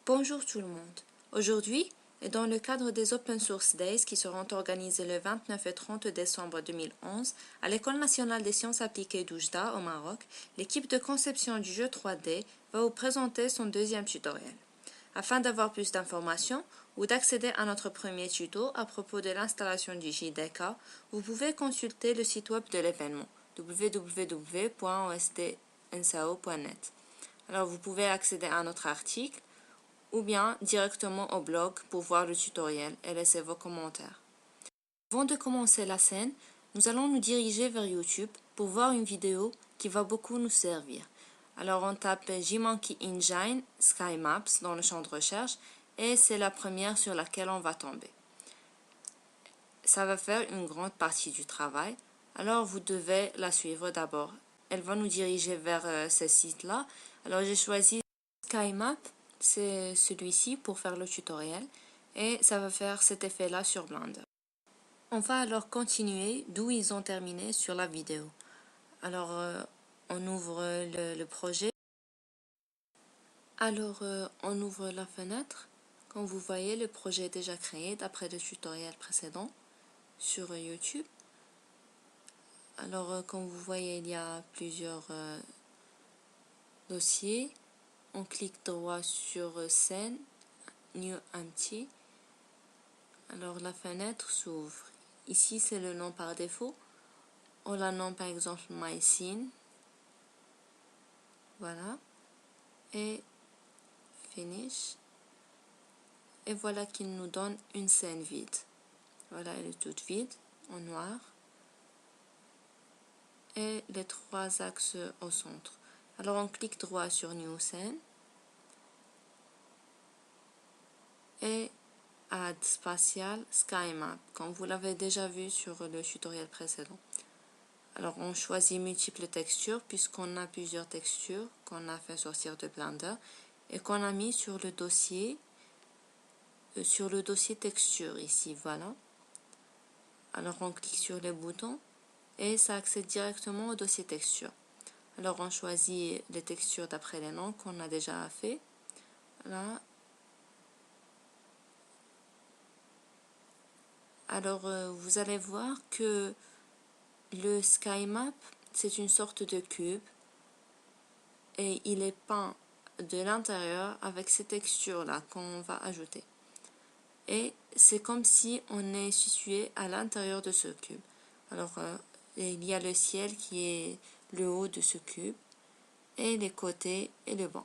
Bonjour tout le monde. Aujourd'hui, et dans le cadre des Open Source Days qui seront organisés le 29 et 30 décembre 2011 à l'École nationale des sciences appliquées d'Oujda au Maroc, l'équipe de conception du jeu 3D va vous présenter son deuxième tutoriel. Afin d'avoir plus d'informations ou d'accéder à notre premier tuto à propos de l'installation du JDK, vous pouvez consulter le site web de l'événement www.ostnsao.net. Alors vous pouvez accéder à notre article ou bien directement au blog pour voir le tutoriel et laisser vos commentaires. Avant de commencer la scène, nous allons nous diriger vers YouTube pour voir une vidéo qui va beaucoup nous servir. Alors on tape JMonkey Engine Sky Maps dans le champ de recherche et c'est la première sur laquelle on va tomber. Ça va faire une grande partie du travail, alors vous devez la suivre d'abord. Elle va nous diriger vers ce site-là. Alors j'ai choisi Sky Map, c'est celui-ci pour faire le tutoriel et ça va faire cet effet-là sur Blender. On va alors continuer d'où ils ont terminé sur la vidéo. Alors on ouvre le projet. Alors on ouvre la fenêtre. Comme vous voyez, le projet est déjà créé d'après le tutoriel précédent sur YouTube. Alors comme vous voyez, il y a plusieurs dossiers. On clique droit sur Scène, New Empty. Alors la fenêtre s'ouvre. Ici c'est le nom par défaut. On la nomme par exemple My Scene. Voilà. Et Finish. Et voilà qu'il nous donne une scène vide. Voilà, elle est toute vide, en noir. Et les trois axes au centre. Alors on clique droit sur New Scene. Et Add Spatial Sky Map, comme vous l'avez déjà vu sur le tutoriel précédent. Alors on choisit multiples textures puisqu'on a plusieurs textures qu'on a fait sortir de Blender et qu'on a mis sur le dossier texture ici, voilà. Alors on clique sur les boutons et ça accède directement au dossier texture. Alors on choisit les textures d'après les noms qu'on a déjà fait. Là. Alors vous allez voir que le Sky Map, c'est une sorte de cube et il est peint de l'intérieur avec ces textures-là qu'on va ajouter. Et c'est comme si on est situé à l'intérieur de ce cube. Alors, il y a le ciel qui est le haut de ce cube et les côtés et le bas.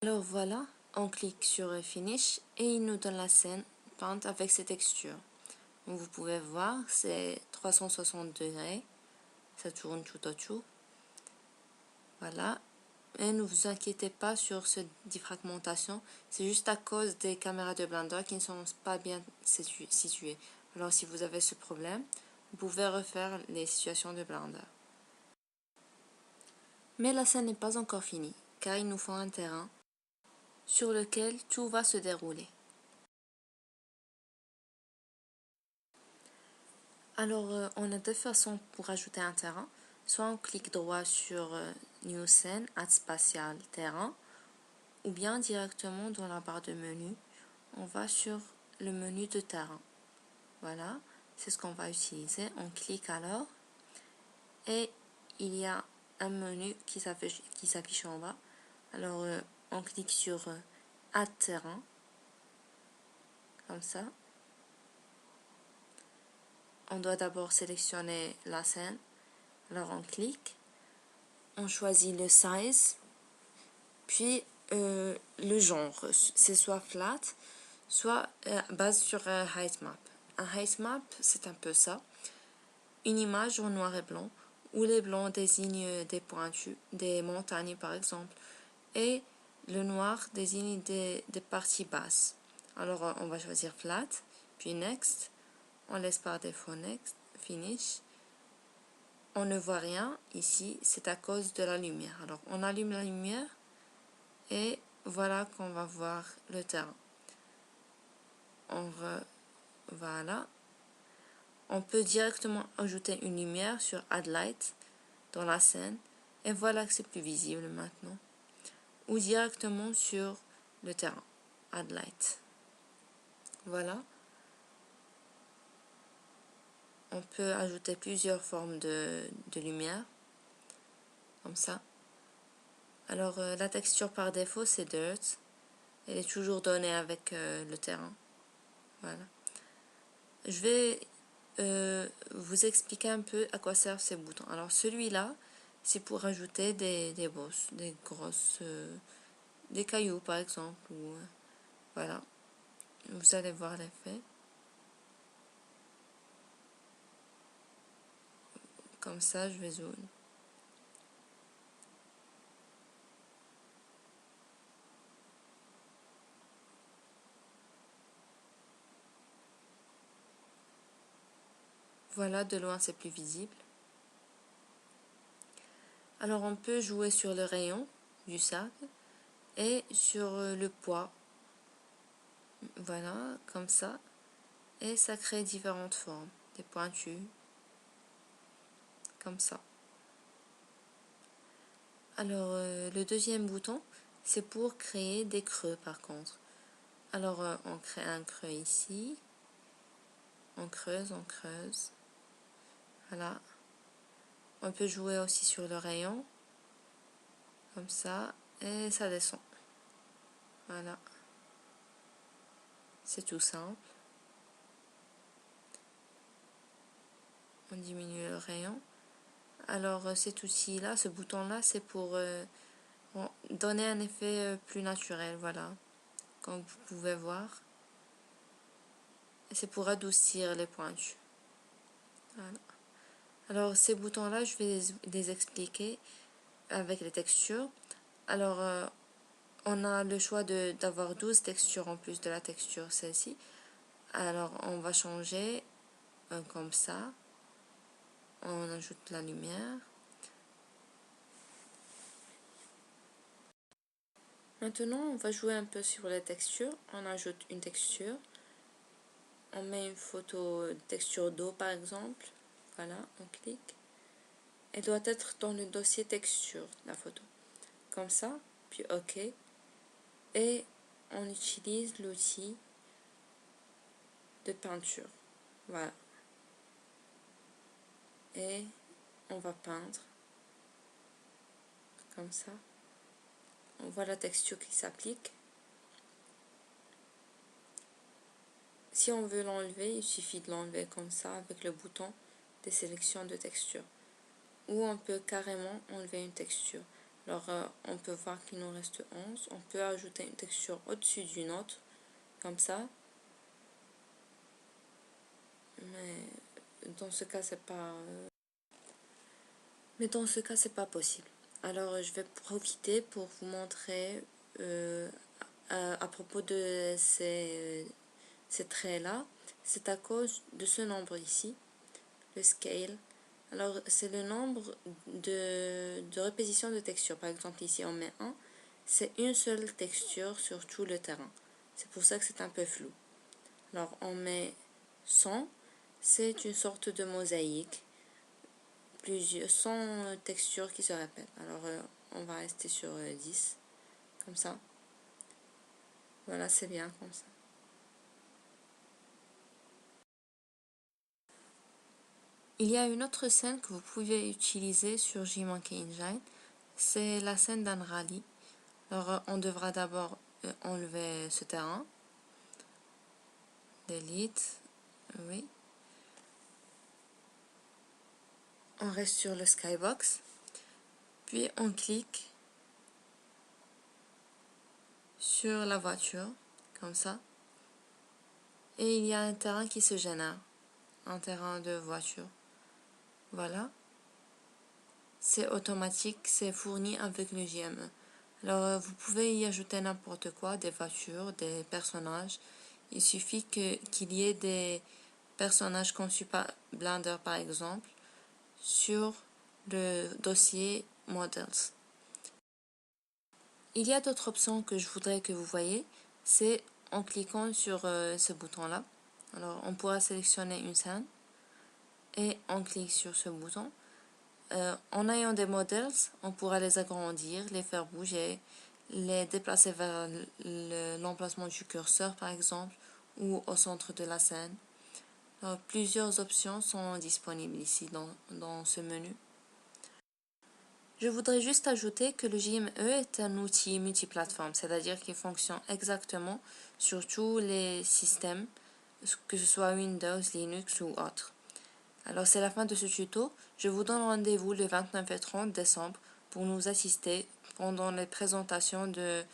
Alors voilà, on clique sur Finish et il nous donne la scène peinte avec ces textures. Donc, vous pouvez voir, c'est 360 degrés, ça tourne tout autour. Voilà, et ne vous inquiétez pas sur cette diffragmentation, c'est juste à cause des caméras de Blender qui ne sont pas bien situées. Alors si vous avez ce problème, vous pouvez refaire les situations de Blender. Mais la scène n'est pas encore finie, car il nous faut un terrain sur lequel tout va se dérouler. Alors on a deux façons pour ajouter un terrain. Soit on clique droit sur New Scene, Add Spatial Terrain, ou bien directement dans la barre de menu, on va sur le menu de terrain. Voilà, c'est ce qu'on va utiliser. On clique alors et il y a un menu qui s'affiche en bas. Alors on clique sur Add terrain, comme ça. On doit d'abord sélectionner la scène. Alors on clique, on choisit le size, puis le genre, c'est soit flat, soit base sur un height-map. Un height-map, c'est un peu ça. Une image en noir et blanc, où les blancs désignent des pointus, des montagnes par exemple, et le noir désigne des parties basses. Alors on va choisir flat, puis next, on laisse par défaut next, finish. On ne voit rien ici, c'est à cause de la lumière. Alors on allume la lumière et voilà qu'on va voir le terrain. Voilà. On peut directement ajouter une lumière sur Add Light dans la scène et voilà que c'est plus visible maintenant. ou directement sur le terrain. Add light. Voilà. On peut ajouter plusieurs formes de lumière, comme ça. Alors, la texture par défaut, c'est Dirt. Elle est toujours donnée avec le terrain. Voilà. Je vais vous expliquer un peu à quoi servent ces boutons. Alors, celui-là, c'est pour ajouter des bosses, des grosses... des cailloux, par exemple. Ou, voilà. Vous allez voir l'effet. Comme ça, je vais zoom. Voilà, de loin, c'est plus visible. Alors, on peut jouer sur le rayon du sac et sur le poids. Voilà, comme ça. Et ça crée différentes formes. Des pointus. Comme ça. Alors, le deuxième bouton, c'est pour créer des creux, par contre. Alors, on crée un creux ici. On creuse, on creuse. Voilà. On peut jouer aussi sur le rayon. Comme ça. Et ça descend. Voilà. C'est tout simple. On diminue le rayon. Alors, cet outil-là, ce bouton-là, c'est pour donner un effet plus naturel. Voilà. Comme vous pouvez voir. C'est pour adoucir les pointus. Voilà. Alors, ces boutons-là, je vais les expliquer avec les textures. Alors, on a le choix d'avoir 12 textures en plus de la texture, celle-ci. Alors, on va changer comme ça. On ajoute la lumière. Maintenant, on va jouer un peu sur les textures. On ajoute une texture. On met une photo texture d'eau, par exemple. Voilà, on clique. Elle doit être dans le dossier texture, la photo. Comme ça, puis OK. Et on utilise l'outil de peinture. Voilà. Et on va peindre. Comme ça. On voit la texture qui s'applique. Si on veut l'enlever, il suffit de l'enlever comme ça avec le bouton de sélection de texture. Ou on peut carrément enlever une texture. Alors, on peut voir qu'il nous reste 11. On peut ajouter une texture au-dessus d'une autre, comme ça. Mais dans ce cas, c'est pas... possible. Alors, je vais profiter pour vous montrer à propos de ces traits-là. C'est à cause de ce nombre ici, le scale. Alors, c'est le nombre de répétitions de texture. Par exemple, ici, on met 1. C'est une seule texture sur tout le terrain. C'est pour ça que c'est un peu flou. Alors, on met 100. C'est une sorte de mosaïque. 100 textures qui se répètent. Alors, on va rester sur 10. Comme ça. Voilà, c'est bien comme ça. Il y a une autre scène que vous pouvez utiliser sur Gmonkey Engine. C'est la scène d'un rallye. Alors, on devra d'abord enlever ce terrain. Delete. Oui. On reste sur le skybox. Puis, on clique sur la voiture. Comme ça. Et il y a un terrain qui se génère. Un terrain de voiture. Voilà. C'est automatique, c'est fourni avec le JME. Alors, vous pouvez y ajouter n'importe quoi, des voitures, des personnages. Il suffit qu'il y ait des personnages conçus par Blender, par exemple, sur le dossier Models. Il y a d'autres options que je voudrais que vous voyez. C'est en cliquant sur ce bouton-là. Alors, on pourra sélectionner une scène et on clique sur ce bouton. En ayant des models, on pourra les agrandir, les faire bouger, les déplacer vers l'emplacement du curseur par exemple ou au centre de la scène. Alors, plusieurs options sont disponibles ici dans ce menu. Je voudrais juste ajouter que le JME est un outil multiplateforme, c'est-à-dire qu'il fonctionne exactement sur tous les systèmes, que ce soit Windows, Linux ou autre. Alors c'est la fin de ce tuto, je vous donne rendez-vous le 29 et 30 décembre pour nous assister pendant les présentations de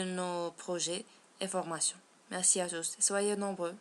nos projets et formations. Merci à tous, soyez nombreux.